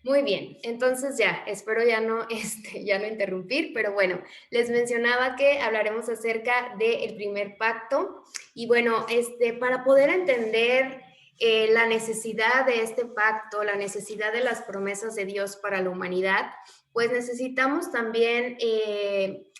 Muy bien, entonces ya, espero ya no, ya no interrumpir, pero bueno, les mencionaba que hablaremos acerca del primer pacto y bueno, para poder entender la necesidad de este pacto, la necesidad de las promesas de Dios para la humanidad, pues necesitamos también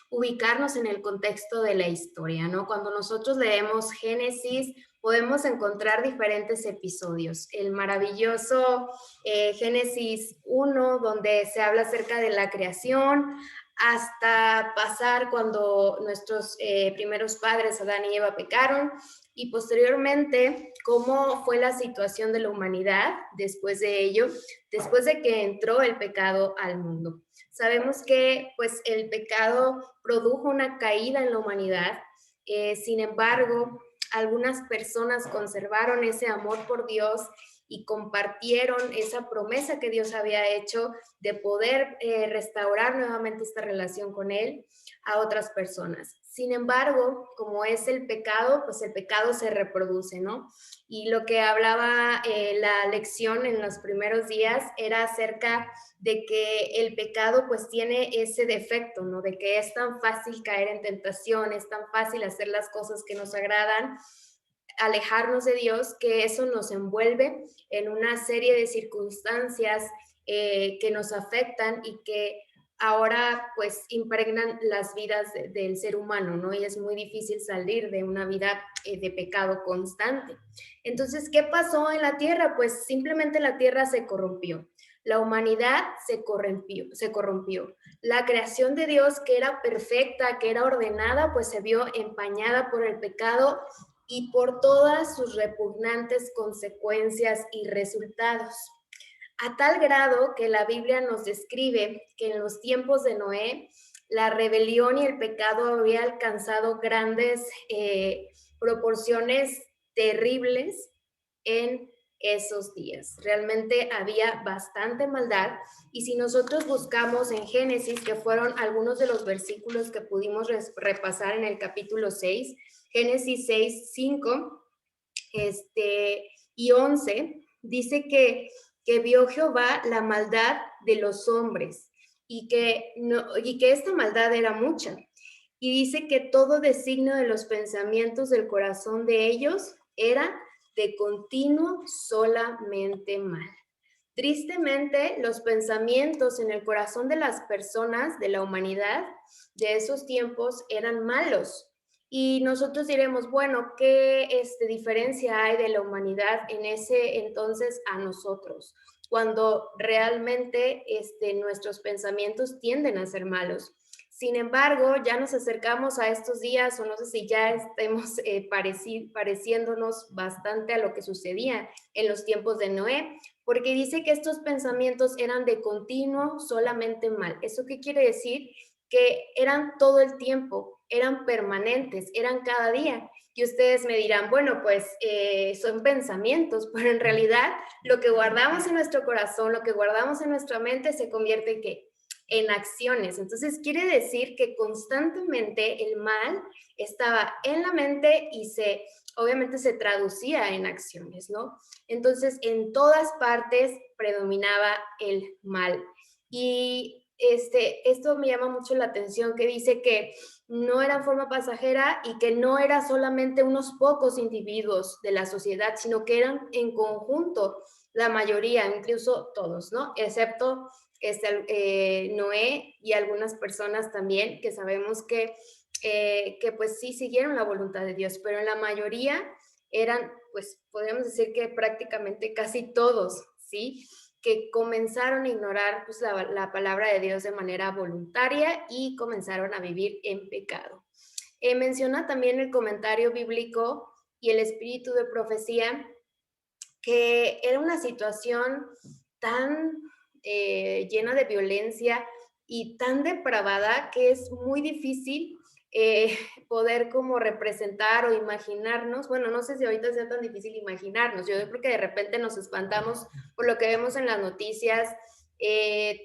ubicarnos en el contexto de la historia, ¿no? Cuando nosotros leemos Génesis, podemos encontrar diferentes episodios. El maravilloso Génesis 1, donde se habla acerca de la creación, hasta pasar cuando nuestros primeros padres, Adán y Eva, pecaron, y posteriormente cómo fue la situación de la humanidad después de ello, después de que entró el pecado al mundo. Sabemos que pues el pecado produjo una caída en la humanidad, sin embargo, algunas personas conservaron ese amor por Dios y compartieron esa promesa que Dios había hecho de poder restaurar nuevamente esta relación con Él a otras personas. Sin embargo, como es el pecado, pues el pecado se reproduce, ¿no? Y lo que hablaba la lección en los primeros días era acerca de que el pecado pues tiene ese defecto, ¿no? De que es tan fácil caer en tentación, es tan fácil hacer las cosas que nos agradan, alejarnos de Dios, que eso nos envuelve en una serie de circunstancias que nos afectan y que ahora pues impregnan las vidas del ser humano, ¿no? Y es muy difícil salir de una vida de pecado constante. Entonces, ¿qué pasó en la tierra? Pues simplemente la tierra se corrompió. La humanidad se corrompió. La creación de Dios, que era perfecta, que era ordenada, pues se vio empañada por el pecado y por todas sus repugnantes consecuencias y resultados, a tal grado que la Biblia nos describe que en los tiempos de Noé la rebelión y el pecado había alcanzado grandes proporciones terribles en esos días. Realmente había bastante maldad y si nosotros buscamos en Génesis, que fueron algunos de los versículos que pudimos repasar en el capítulo 6, Génesis 6, 5 y 11, dice que vio Jehová la maldad de los hombres y que, no, y que esta maldad era mucha. Y dice que todo designio de los pensamientos del corazón de ellos era de continuo solamente mal. Tristemente, los pensamientos en el corazón de las personas de la humanidad de esos tiempos eran malos. Y nosotros diremos, bueno, ¿qué diferencia hay de la humanidad en ese entonces a nosotros? Cuando realmente nuestros pensamientos tienden a ser malos. Sin embargo, ya nos acercamos a estos días, o no sé si ya estemos pareciéndonos bastante a lo que sucedía en los tiempos de Noé, porque dice que estos pensamientos eran de continuo solamente mal. ¿Eso qué quiere decir? Que eran todo el tiempo, eran permanentes, eran cada día. Y ustedes me dirán, bueno, pues son pensamientos, pero en realidad lo que guardamos en nuestro corazón, lo que guardamos en nuestra mente se convierte en ¿qué? En acciones. Entonces quiere decir que constantemente el mal estaba en la mente y obviamente se traducía en acciones, ¿no? Entonces en todas partes predominaba el mal. Y esto me llama mucho la atención, que dice que no era forma pasajera y que no era solamente unos pocos individuos de la sociedad, sino que eran en conjunto la mayoría, incluso todos, ¿no? Excepto Noé y algunas personas también que sabemos que pues sí siguieron la voluntad de Dios, pero en la mayoría eran, pues podríamos decir que prácticamente casi todos, ¿sí? Que comenzaron a ignorar pues, la palabra de Dios de manera voluntaria y comenzaron a vivir en pecado. Menciona también el comentario bíblico y el espíritu de profecía que era una situación tan llena de violencia y tan depravada que es muy difícil eh, poder como representar o imaginarnos, bueno, no sé si ahorita sea tan difícil imaginarnos, yo creo que de repente nos espantamos por lo que vemos en las noticias,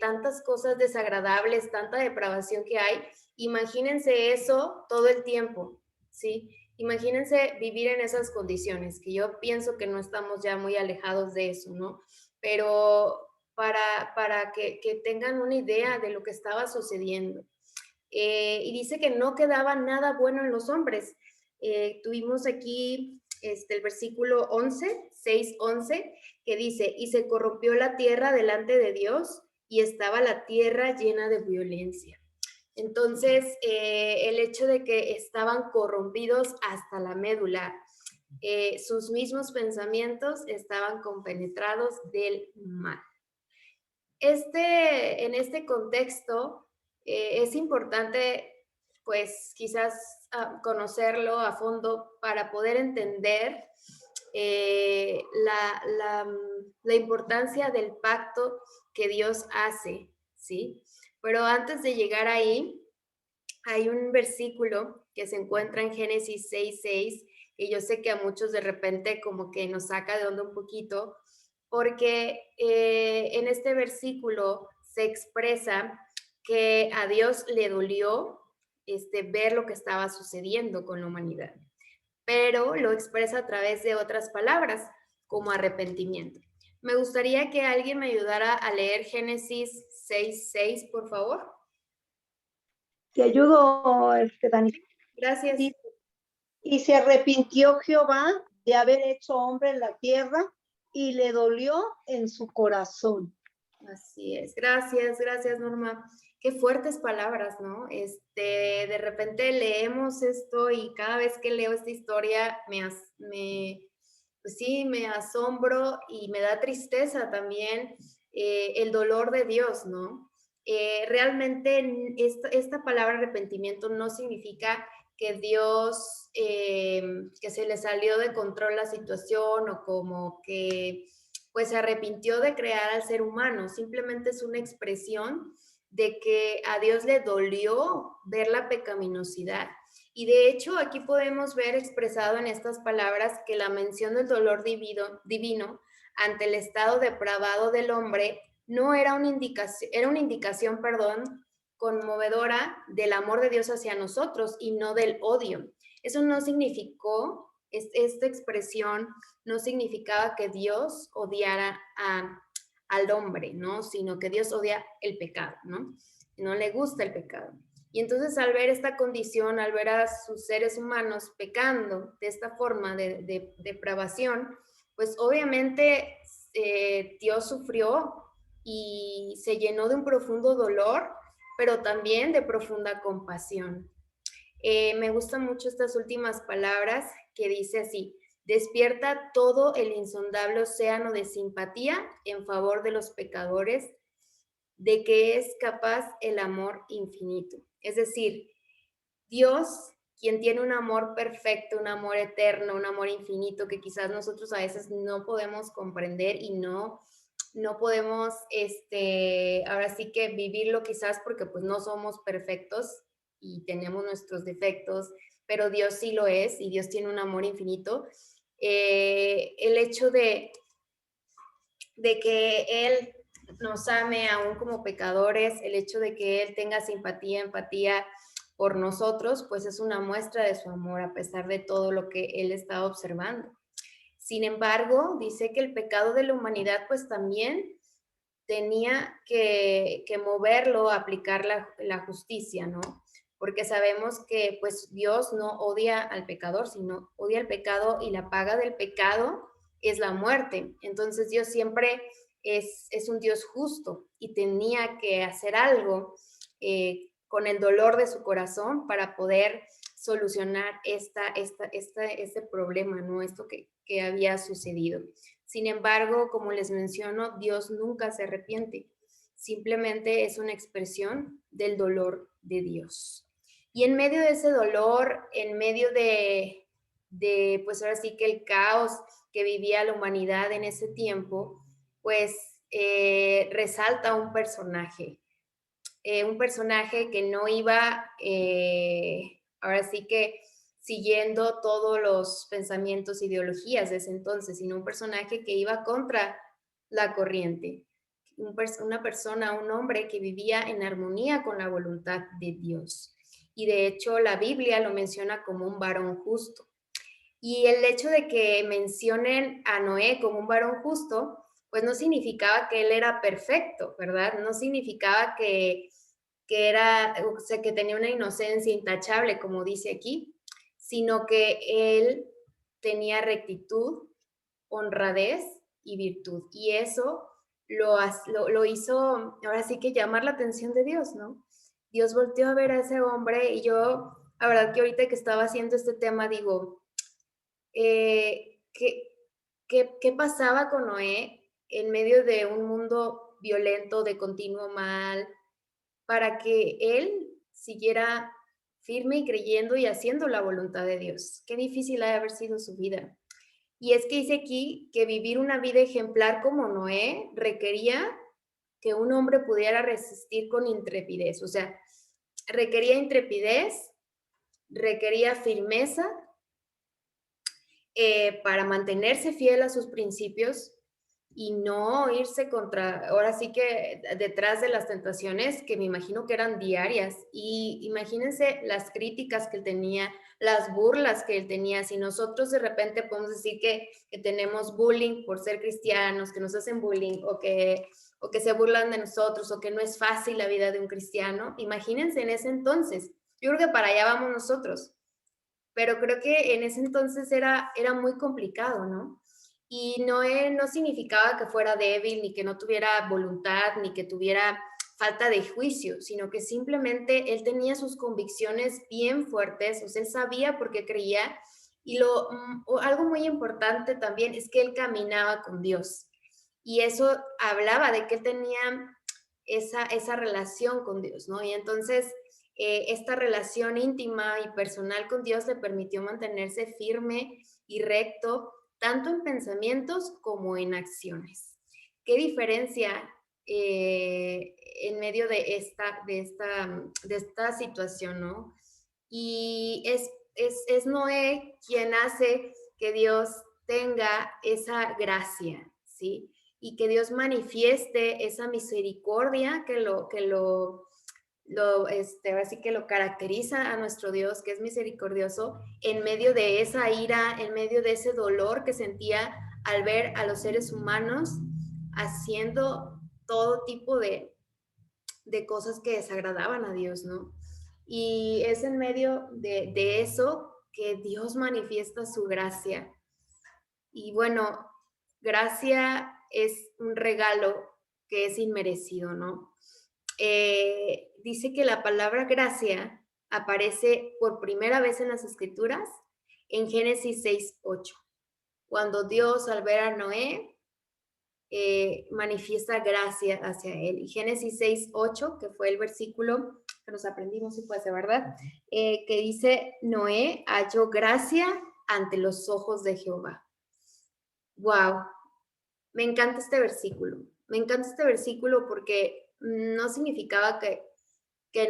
tantas cosas desagradables, tanta depravación que hay, imagínense eso todo el tiempo, ¿sí? Imagínense vivir en esas condiciones, que yo pienso que no estamos ya muy alejados de eso, ¿no? Pero para que tengan una idea de lo que estaba sucediendo. Y dice que no quedaba nada bueno en los hombres. Tuvimos aquí el versículo 11, 6, 11, que dice, y se corrompió la tierra delante de Dios y estaba la tierra llena de violencia. Entonces, el hecho de que estaban corrompidos hasta la médula, sus mismos pensamientos estaban compenetrados del mal. En este contexto, es importante, pues, quizás conocerlo a fondo para poder entender la importancia del pacto que Dios hace, ¿sí? Pero antes de llegar ahí, hay un versículo que se encuentra en Génesis 6:6, que yo sé que a muchos de repente como que nos saca de onda un poquito, porque en este versículo se expresa que a Dios le dolió ver lo que estaba sucediendo con la humanidad, pero lo expresa a través de otras palabras, como arrepentimiento. Me gustaría que alguien me ayudara a leer Génesis 6:6, por favor. Te ayudo, Dani. Gracias. Y se arrepintió Jehová de haber hecho hombre en la tierra y le dolió en su corazón. Así es. Gracias, Norma. Qué fuertes palabras, ¿no? De repente leemos esto y cada vez que leo esta historia pues sí, me asombro y me da tristeza también el dolor de Dios, ¿no? Realmente esta palabra arrepentimiento no significa que Dios, que se le salió de control la situación o como que pues se arrepintió de crear al ser humano, simplemente es una expresión de que a Dios le dolió ver la pecaminosidad. Y de hecho aquí podemos ver expresado en estas palabras que la mención del dolor divino ante el estado depravado del hombre no era una indicación, conmovedora del amor de Dios hacia nosotros y no del odio. Eso no significó, esta expresión no significaba que Dios odiara al hombre, ¿no? Sino que Dios odia el pecado, ¿no? No le gusta el pecado. Y entonces al ver esta condición, al ver a sus seres humanos pecando de esta forma de depravación, pues obviamente Dios sufrió y se llenó de un profundo dolor, pero también de profunda compasión. Me gustan mucho estas últimas palabras que dice así: despierta todo el insondable océano de simpatía en favor de los pecadores, de que es capaz el amor infinito. Es decir, Dios, quien tiene un amor perfecto, un amor eterno, un amor infinito que quizás nosotros a veces no podemos comprender y no podemos, ahora sí que vivirlo quizás porque pues no somos perfectos y tenemos nuestros defectos, pero Dios sí lo es y Dios tiene un amor infinito. El hecho de que Él nos ame aún como pecadores, el hecho de que Él tenga simpatía, empatía por nosotros, pues es una muestra de su amor a pesar de todo lo que Él está observando. Sin embargo, dice que el pecado de la humanidad pues también tenía que moverlo a aplicar la justicia, ¿no? Porque sabemos que pues Dios no odia al pecador, sino odia el pecado y la paga del pecado es la muerte. Entonces Dios siempre es un Dios justo y tenía que hacer algo con el dolor de su corazón para poder solucionar este problema, ¿no? Esto que había sucedido. Sin embargo, como les menciono, Dios nunca se arrepiente, simplemente es una expresión del dolor de Dios. Y en medio de ese dolor, en medio pues ahora sí que el caos que vivía la humanidad en ese tiempo, pues resalta un personaje que no iba, ahora sí que siguiendo todos los pensamientos, ideologías de ese entonces, sino un personaje que iba contra la corriente, una persona, un hombre que vivía en armonía con la voluntad de Dios. Y de hecho la Biblia lo menciona como un varón justo. Y el hecho de que mencionen a Noé como un varón justo, pues no significaba que él era perfecto, ¿verdad? No significaba que era, o sea, que tenía una inocencia intachable, como dice aquí, sino que él tenía rectitud, honradez y virtud. Y eso lo hizo, ahora sí que llamar la atención de Dios, ¿no? Dios volteó a ver a ese hombre y yo, la verdad que ahorita que estaba haciendo este tema, digo, ¿qué, qué pasaba con Noé en medio de un mundo violento, de continuo mal, para que él siguiera firme y creyendo y haciendo la voluntad de Dios? Qué difícil ha de haber sido su vida. Y es que dice aquí que vivir una vida ejemplar como Noé requería que un hombre pudiera resistir con intrepidez. O sea, requería intrepidez, requería firmeza para mantenerse fiel a sus principios y no irse contra, ahora sí que detrás de las tentaciones que me imagino que eran diarias. Y imagínense las críticas que él tenía, las burlas que él tenía. Si nosotros de repente podemos decir que tenemos bullying por ser cristianos, que nos hacen bullying o que se burlan de nosotros o que no es fácil la vida de un cristiano, imagínense en ese entonces. Yo creo que para allá vamos nosotros, pero creo que en ese entonces era muy complicado, ¿no? Y no significaba que fuera débil, ni que no tuviera voluntad, ni que tuviera falta de juicio, sino que simplemente él tenía sus convicciones bien fuertes, o sea, él sabía por qué creía, y algo muy importante también es que él caminaba con Dios, y eso hablaba de que él tenía esa relación con Dios, ¿no? Y entonces esta relación íntima y personal con Dios le permitió mantenerse firme y recto, tanto en pensamientos como en acciones. ¿Qué diferencia en medio de esta situación, ¿no? Y es Noé quien hace que Dios tenga esa gracia, ¿sí? Y que Dios manifieste esa misericordia ahora sí que lo caracteriza a nuestro Dios, que es misericordioso, en medio de esa ira, en medio de ese dolor que sentía al ver a los seres humanos haciendo todo tipo de cosas que desagradaban a Dios, ¿no? Y es en medio de eso que Dios manifiesta su gracia. Y bueno, gracia es un regalo que es inmerecido, ¿no? Dice que la palabra gracia aparece por primera vez en las Escrituras en Génesis 6:8, cuando Dios al ver a Noé manifiesta gracia hacia él. Y Génesis 6:8, que fue el versículo que nos aprendimos, si fuese verdad, que dice, Noé halló gracia ante los ojos de Jehová. Wow, me encanta este versículo. Me encanta este versículo porque no significaba que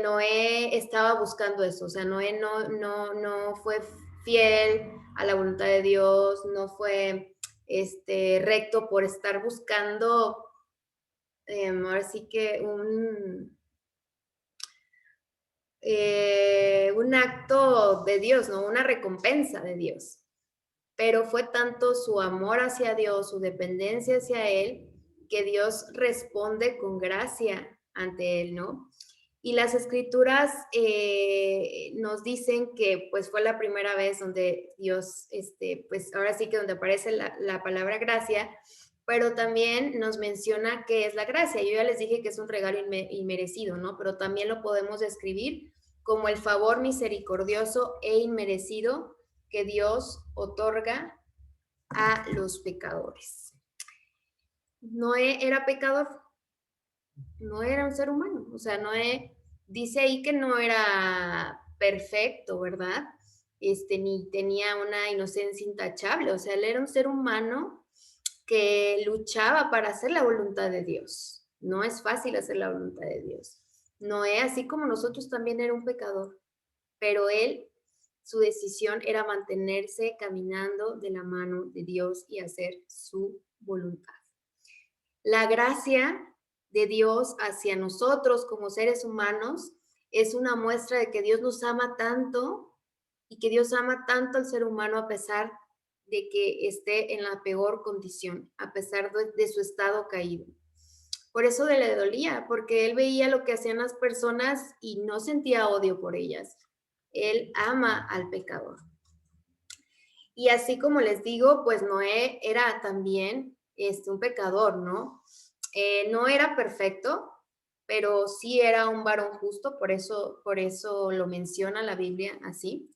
Noé estaba buscando eso. O sea, Noé no fue fiel a la voluntad de Dios, no fue recto por estar buscando, ahora sí que un acto de Dios, ¿no? Una recompensa de Dios. Pero fue tanto su amor hacia Dios, su dependencia hacia Él, que Dios responde con gracia ante Él, ¿no? Y las escrituras nos dicen que pues fue la primera vez donde Dios, pues ahora sí que donde aparece la palabra gracia, pero también nos menciona qué es la gracia. Yo ya les dije que es un regalo inmerecido, ¿no? Pero también lo podemos describir como el favor misericordioso e inmerecido que Dios otorga a los pecadores. Noé era pecador, no era un ser humano, o sea, Noé dice ahí que no era perfecto, ¿verdad? Ni tenía una inocencia intachable, o sea, él era un ser humano que luchaba para hacer la voluntad de Dios. No es fácil hacer la voluntad de Dios. Noé, así como nosotros, también era un pecador, pero él, su decisión era mantenerse caminando de la mano de Dios y hacer su voluntad. La gracia de Dios hacia nosotros como seres humanos es una muestra de que Dios nos ama tanto y que Dios ama tanto al ser humano a pesar de que esté en la peor condición, a pesar de su estado caído. Por eso le dolía, porque él veía lo que hacían las personas y no sentía odio por ellas. Él ama al pecador. Y así como les digo, pues Noé era también un pecador, ¿no? No era perfecto, pero sí era un varón justo, por eso lo menciona la Biblia así.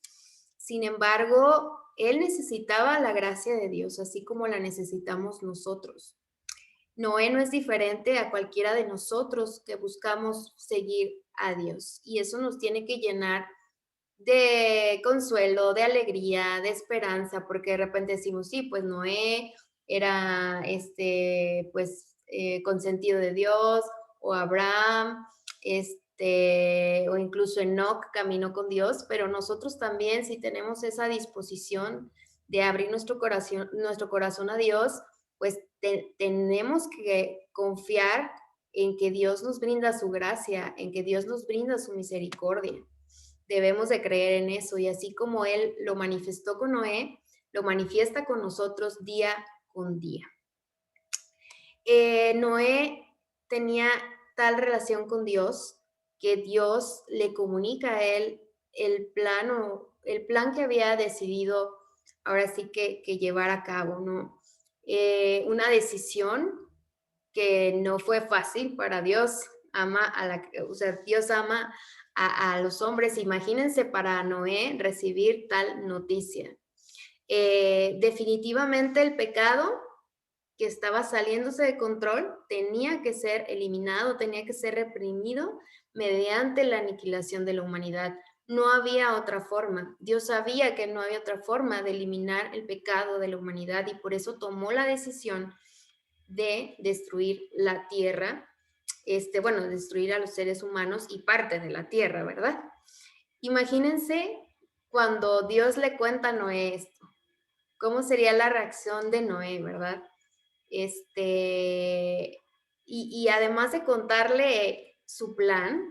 Sin embargo, él necesitaba la gracia de Dios, así como la necesitamos nosotros. Noé no es diferente a cualquiera de nosotros que buscamos seguir a Dios, y eso nos tiene que llenar de consuelo, de alegría, de esperanza, porque de repente decimos, sí, pues Noé era consentido de Dios, o Abraham, o incluso Enoc caminó con Dios, pero nosotros también, si tenemos esa disposición de abrir nuestro corazón a Dios, pues tenemos que confiar en que Dios nos brinda su gracia, en que Dios nos brinda su misericordia. Debemos de creer en eso, y así como Él lo manifestó con Noé, lo manifiesta con nosotros día con día. Noé tenía tal relación con Dios que Dios le comunica a él el plan que había decidido ahora sí que llevar a cabo, ¿no? Una decisión que no fue fácil para Dios. Dios ama a los hombres. Imagínense para Noé recibir tal noticia. Definitivamente el pecado que estaba saliéndose de control tenía que ser eliminado, tenía que ser reprimido mediante la aniquilación de la humanidad. No había otra forma. Dios sabía que no había otra forma de eliminar el pecado de la humanidad, y por eso tomó la decisión de destruir la tierra, destruir a los seres humanos y parte de la tierra, ¿verdad? Imagínense cuando Dios le cuenta a Noé esto, ¿cómo sería la reacción de Noé, verdad? Y además de contarle su plan,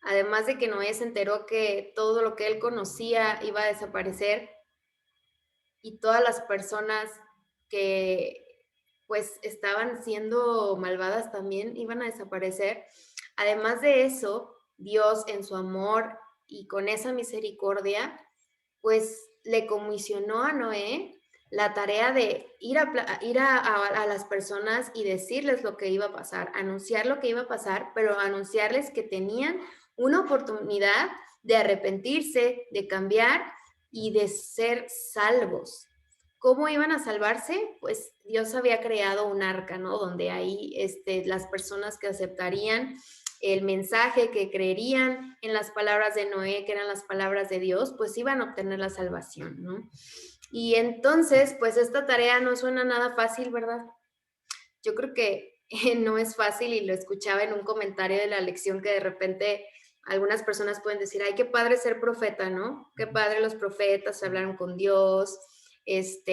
además de que Noé se enteró que todo lo que él conocía iba a desaparecer, y todas las personas que pues estaban siendo malvadas también iban a desaparecer. Además de eso, Dios en su amor y con esa misericordia, pues le comisionó a Noé la tarea de ir a las personas y decirles lo que iba a pasar, anunciar lo que iba a pasar, pero anunciarles que tenían una oportunidad de arrepentirse, de cambiar y de ser salvos. ¿Cómo iban a salvarse? Pues Dios había creado un arca, ¿no? Donde ahí las personas que aceptarían el mensaje, que creerían en las palabras de Noé, que eran las palabras de Dios, pues iban a obtener la salvación, ¿no? Y entonces, pues esta tarea no suena nada fácil, ¿verdad? Yo creo que no es fácil, y lo escuchaba en un comentario de la lección, que de repente algunas personas pueden decir, ay, qué padre ser profeta, ¿no? Qué padre los profetas hablaron con Dios, pues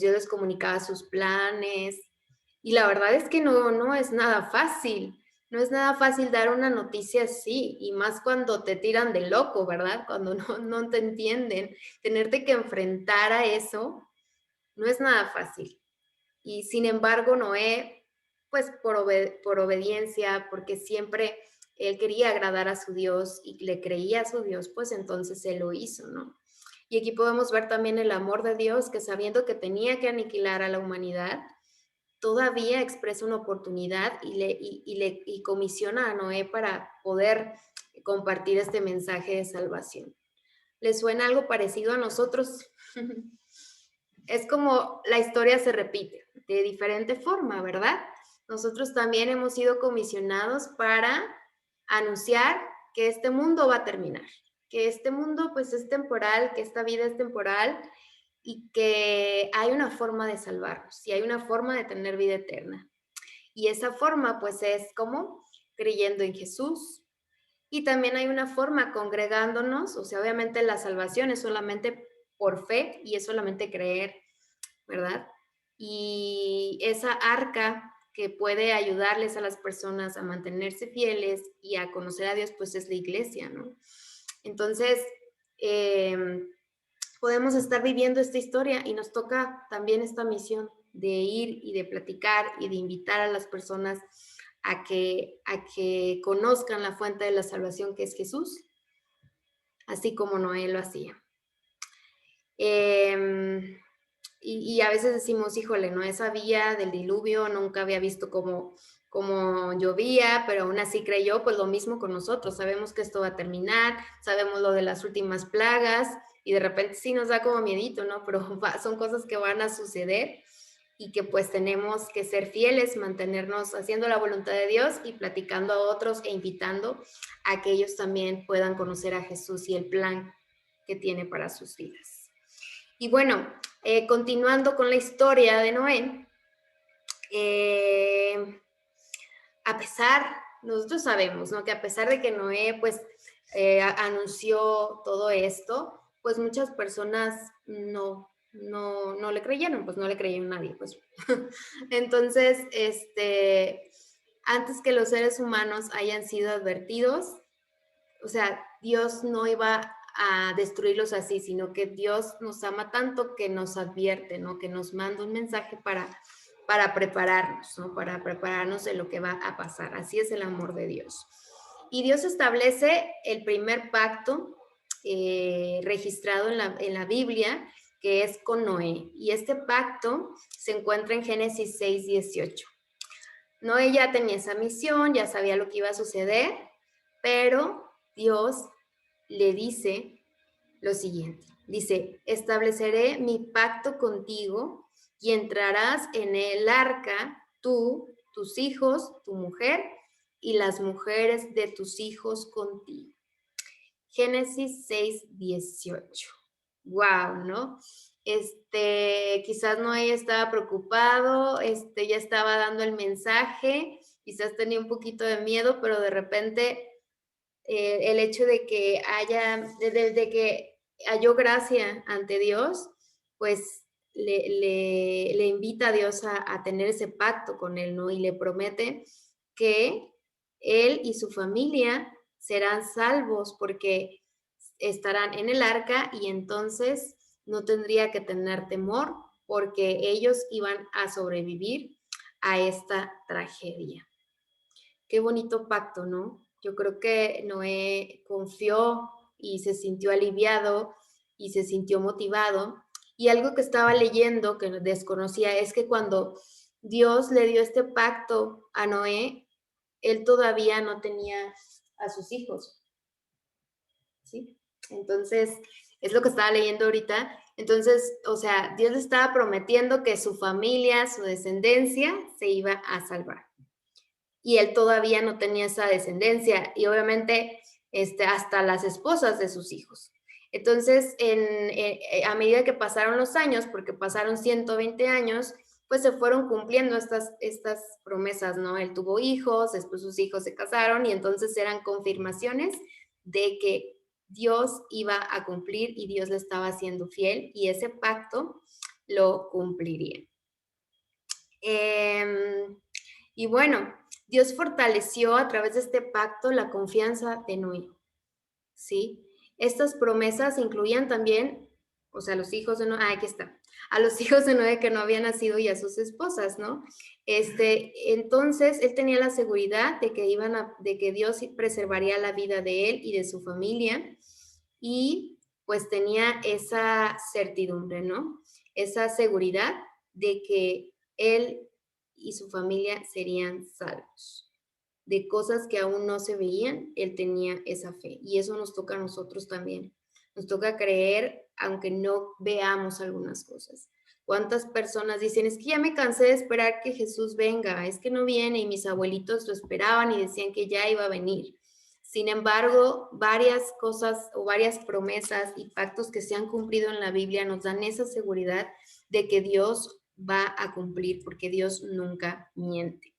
Dios les comunicaba sus planes. Y la verdad es que no es nada fácil. No es nada fácil dar una noticia así, y más cuando te tiran de loco, ¿verdad? Cuando no te entienden. Tenerte que enfrentar a eso no es nada fácil. Y sin embargo, Noé, pues por obediencia, porque siempre él quería agradar a su Dios y le creía a su Dios, pues entonces él lo hizo, ¿no? Y aquí podemos ver también el amor de Dios, que sabiendo que tenía que aniquilar a la humanidad, todavía expresa una oportunidad y comisiona a Noé para poder compartir este mensaje de salvación. ¿Les suena algo parecido a nosotros? Es como la historia se repite de diferente forma, ¿verdad? Nosotros también hemos sido comisionados para anunciar que este mundo va a terminar, que este mundo pues es temporal, que esta vida es temporal, y que hay una forma de salvarnos, y hay una forma de tener vida eterna. Y esa forma pues es como creyendo en Jesús. Y también hay una forma congregándonos, o sea, obviamente la salvación es solamente por fe y es solamente creer, ¿verdad? Y esa arca que puede ayudarles a las personas a mantenerse fieles y a conocer a Dios, pues es la iglesia, ¿no? Entonces, podemos estar viviendo esta historia y nos toca también esta misión de ir y de platicar y de invitar a las personas a que conozcan la fuente de la salvación que es Jesús, así como Noé lo hacía. Y a veces decimos, híjole, no sabía del diluvio, nunca había visto cómo llovía, pero aún así creyó, pues lo mismo con nosotros, sabemos que esto va a terminar, sabemos lo de las últimas plagas, y de repente sí nos da como miedito, ¿no? Pero son cosas que van a suceder y que pues tenemos que ser fieles, mantenernos haciendo la voluntad de Dios y platicando a otros e invitando a que ellos también puedan conocer a Jesús y el plan que tiene para sus vidas. Y bueno, continuando con la historia de Noé, a pesar, nosotros sabemos, ¿no? Que a pesar de que Noé, pues, anunció todo esto, pues muchas personas no le creyeron, pues no le creyeron a nadie, pues. Entonces, antes que los seres humanos hayan sido advertidos, o sea, Dios no iba a destruirlos así, sino que Dios nos ama tanto que nos advierte, ¿no? Que nos manda un mensaje para prepararnos, ¿no? Para prepararnos de lo que va a pasar. Así es el amor de Dios. Y Dios establece el primer pacto registrado en la Biblia, que es con Noé. Y este pacto se encuentra en Génesis 6:18. Noé ya tenía esa misión, ya sabía lo que iba a suceder, pero Dios le dice lo siguiente. Dice, estableceré mi pacto contigo y entrarás en el arca, tú, tus hijos, tu mujer y las mujeres de tus hijos contigo. Génesis 6:18. Wow, ¿no? Quizás Noé estaba preocupado, ya estaba dando el mensaje, quizás tenía un poquito de miedo, pero de repente el hecho de que de que halló gracia ante Dios, pues le invita a Dios a tener ese pacto con él, ¿no? Y le promete que él y su familia serán salvos porque estarán en el arca y entonces no tendría que tener temor porque ellos iban a sobrevivir a esta tragedia. Qué bonito pacto, ¿no? Yo creo que Noé confió y se sintió aliviado y se sintió motivado. Y algo que estaba leyendo que desconocía es que cuando Dios le dio este pacto a Noé, él todavía no tenía a sus hijos, ¿sí? Entonces, es lo que estaba leyendo ahorita. Entonces, o sea, Dios le estaba prometiendo que su familia, su descendencia, se iba a salvar. Y él todavía no tenía esa descendencia y obviamente hasta las esposas de sus hijos. Entonces, a medida que pasaron los años, porque pasaron 120 años, pues se fueron cumpliendo estas promesas, ¿no? Él tuvo hijos, después sus hijos se casaron y entonces eran confirmaciones de que Dios iba a cumplir y Dios le estaba haciendo fiel y ese pacto lo cumpliría. Y bueno, Dios fortaleció a través de este pacto la confianza de Noé, ¿sí? Estas promesas incluían también, o sea, los hijos de Noé, aquí está, a los hijos de Noé que no habían nacido y a sus esposas, ¿no? Entonces, él tenía la seguridad de que Dios preservaría la vida de él y de su familia y pues tenía esa certidumbre, ¿no? Esa seguridad de que él y su familia serían salvos. De cosas que aún no se veían, él tenía esa fe. Y eso nos toca a nosotros también. Nos toca creer aunque no veamos algunas cosas. ¿Cuántas personas dicen, es que ya me cansé de esperar que Jesús venga, es que no viene y mis abuelitos lo esperaban y decían que ya iba a venir? Sin embargo, varias cosas o varias promesas y pactos que se han cumplido en la Biblia nos dan esa seguridad de que Dios va a cumplir, porque Dios nunca miente.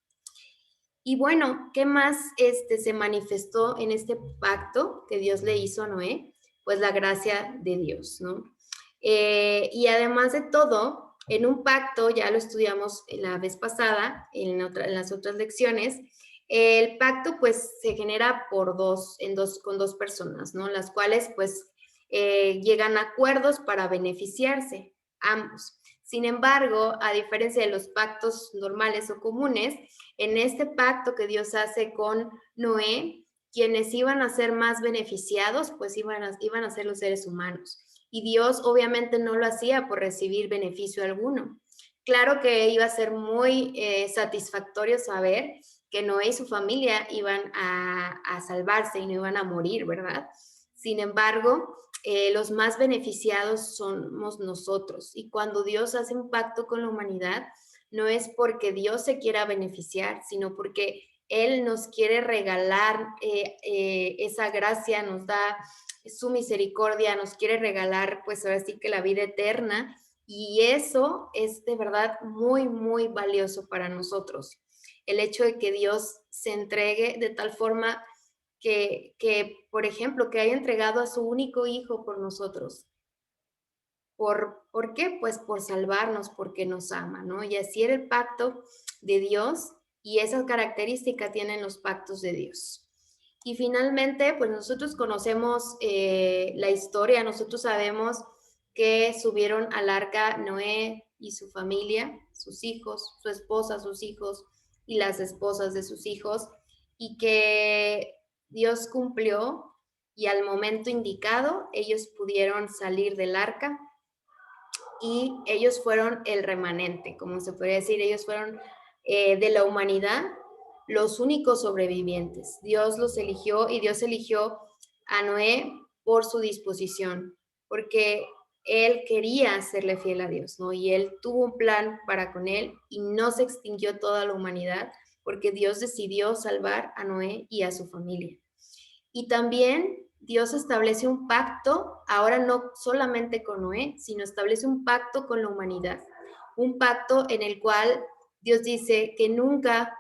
Y bueno, ¿qué más se manifestó en este pacto que Dios le hizo a Noé? Pues la gracia de Dios, ¿no? Y además de todo, en un pacto, ya lo estudiamos la vez pasada, en las otras lecciones, el pacto pues se genera con dos personas, ¿no? Las cuales pues llegan a acuerdos para beneficiarse ambos. Sin embargo, a diferencia de los pactos normales o comunes, en este pacto que Dios hace con Noé, quienes iban a ser más beneficiados, pues iban a ser los seres humanos. Y Dios obviamente no lo hacía por recibir beneficio alguno. Claro que iba a ser muy satisfactorio saber que Noé y su familia iban a salvarse y no iban a morir, ¿verdad? Sin embargo, los más beneficiados somos nosotros. Y cuando Dios hace un pacto con la humanidad, no es porque Dios se quiera beneficiar, sino porque Él nos quiere regalar esa gracia, nos da su misericordia, nos quiere regalar, pues ahora sí que la vida eterna. Y eso es de verdad muy, muy valioso para nosotros. El hecho de que Dios se entregue de tal forma por ejemplo, que haya entregado a su único hijo por nosotros. ¿Por qué? Pues por salvarnos, porque nos ama, ¿no? Y así era el pacto de Dios y esa característica tienen los pactos de Dios. Y finalmente, pues nosotros conocemos la historia, nosotros sabemos que subieron al arca Noé y su familia, sus hijos, su esposa, sus hijos y las esposas de sus hijos, y que Dios cumplió y al momento indicado ellos pudieron salir del arca y ellos fueron el remanente, como se podría decir, ellos fueron de la humanidad los únicos sobrevivientes. Dios los eligió y Dios eligió a Noé por su disposición, porque él quería serle fiel a Dios, ¿no? Y él tuvo un plan para con él y no se extinguió toda la humanidad porque Dios decidió salvar a Noé y a su familia. Y también Dios establece un pacto, ahora no solamente con Noé, sino establece un pacto con la humanidad. Un pacto en el cual Dios dice que nunca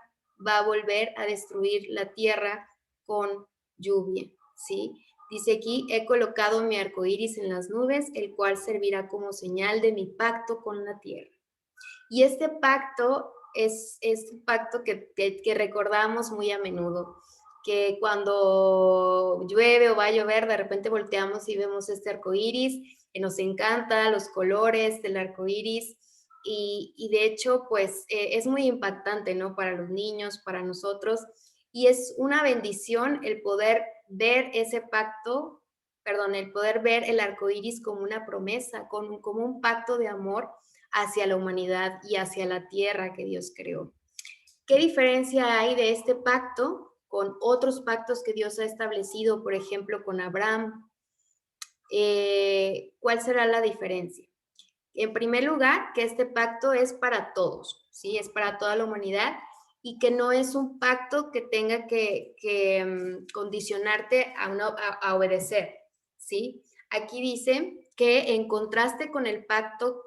va a volver a destruir la tierra con lluvia, ¿sí? Dice aquí, he colocado mi arco iris en las nubes, el cual servirá como señal de mi pacto con la tierra. Y este pacto es un pacto que recordamos muy a menudo, que cuando llueve o va a llover, de repente volteamos y vemos este arco iris, que nos encanta, los colores del arco iris, y de hecho, pues es muy impactante, ¿no? Para los niños, para nosotros, y es una bendición el poder ver ese pacto, perdón, el poder ver el arco iris como una promesa, como un pacto de amor hacia la humanidad y hacia la tierra que Dios creó. ¿Qué diferencia hay de este pacto con otros pactos que Dios ha establecido, por ejemplo, con Abraham? ¿Cuál será la diferencia? En primer lugar, que este pacto es para todos, ¿sí? Es para toda la humanidad y que no es un pacto que tenga que condicionarte a obedecer, ¿sí? Aquí dice que en contraste con el pacto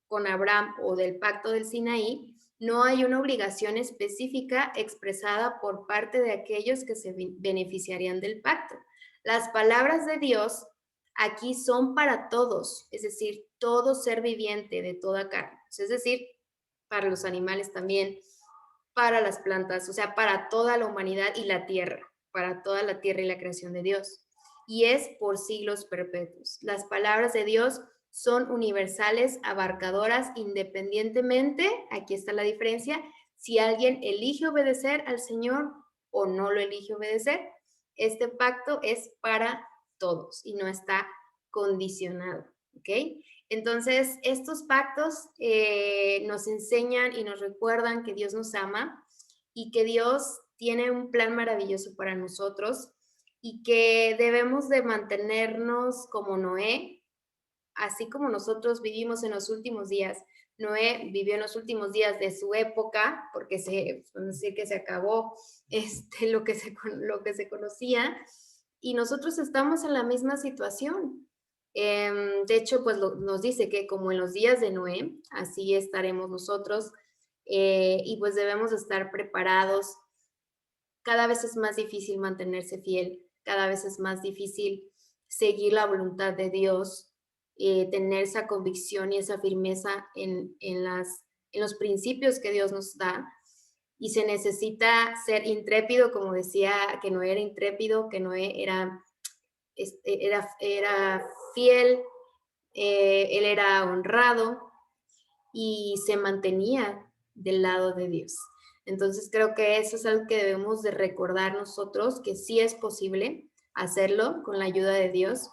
con Abraham o del pacto del Sinaí, no hay una obligación específica expresada por parte de aquellos que se beneficiarían del pacto. Las palabras de Dios aquí son para todos, es decir, todo ser viviente de toda carne, es decir, para los animales también, para las plantas, o sea, para toda la humanidad y la tierra, para toda la tierra y la creación de Dios. Y es por siglos perpetuos. Las palabras de Dios son universales, abarcadoras, independientemente, aquí está la diferencia, si alguien elige obedecer al Señor o no lo elige obedecer. Este pacto es para todos y no está condicionado, ¿ok? Entonces, estos pactos nos enseñan y nos recuerdan que Dios nos ama y que Dios tiene un plan maravilloso para nosotros y que debemos de mantenernos como Noé, así como nosotros vivimos en los últimos días. Noé vivió en los últimos días de su época, porque decir que se acabó lo que se conocía, y nosotros estamos en la misma situación. De hecho, pues nos dice que como en los días de Noé, así estaremos nosotros, y pues debemos estar preparados. Cada vez es más difícil mantenerse fiel, cada vez es más difícil seguir la voluntad de Dios, tener esa convicción y esa firmeza en los principios que Dios nos da. Y se necesita ser intrépido, como decía, que Noé era intrépido, que Noé era era fiel, él era honrado y se mantenía del lado de Dios. Entonces creo que eso es algo que debemos de recordar nosotros, que sí es posible hacerlo con la ayuda de Dios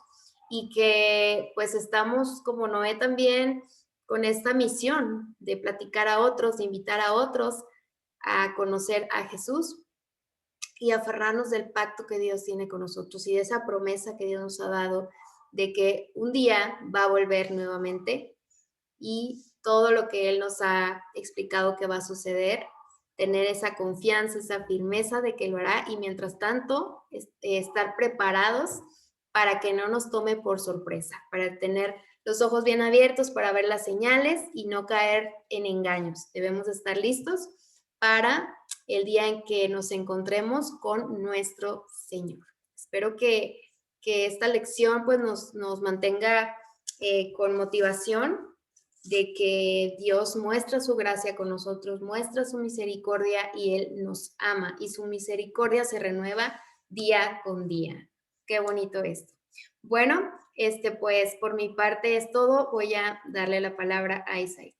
y que pues estamos como Noé también con esta misión de platicar a otros, de invitar a otros a conocer a Jesús y aferrarnos del pacto que Dios tiene con nosotros y de esa promesa que Dios nos ha dado de que un día va a volver nuevamente y todo lo que Él nos ha explicado que va a suceder, tener esa confianza, esa firmeza de que lo hará y mientras tanto estar preparados para que no nos tome por sorpresa, para tener los ojos bien abiertos para ver las señales y no caer en engaños. Debemos estar listos para el día en que nos encontremos con nuestro Señor. Espero que esta lección pues nos mantenga con motivación de que Dios muestra su gracia con nosotros, muestra su misericordia y Él nos ama y su misericordia se renueva día con día. Qué bonito esto. Bueno, pues por mi parte es todo. Voy a darle la palabra a Isaí.